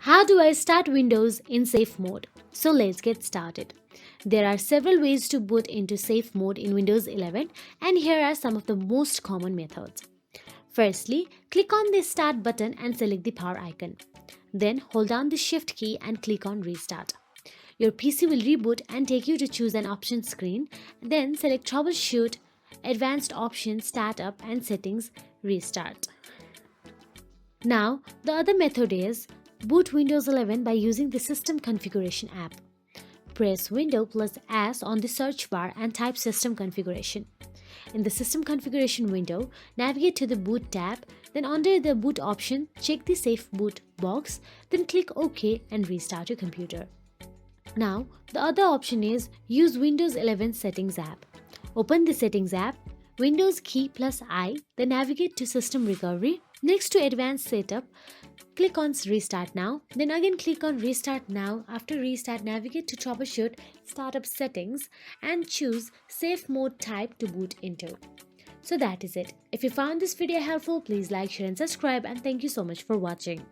How do I start Windows in safe mode? So let's get started. There are several ways to boot into safe mode in Windows 11, and here are some of the most common methods. Firstly, click on the Start button and select the power icon. Then hold down the Shift key and click on Restart. Your PC will reboot and take you to choose an option screen. Then select Troubleshoot, Advanced Options, Startup and Settings, Restart. Now, the other method is boot Windows 11 by using the System Configuration app. Press Window plus S on the search bar and type System Configuration. In the System Configuration window, navigate to the Boot tab, then under the Boot option, check the Safe Boot box, then click OK and restart your computer. Now, the other option is use Windows 11 Settings app. Open the Settings app, Windows key plus I, then navigate to System Recovery. Next to Advanced Setup, click on Restart Now, then again click on Restart Now. After restart, navigate to Troubleshoot, Startup Settings and choose Safe Mode type to boot into. So that is it. If you found this video helpful, please like, share and subscribe, and thank you so much for watching.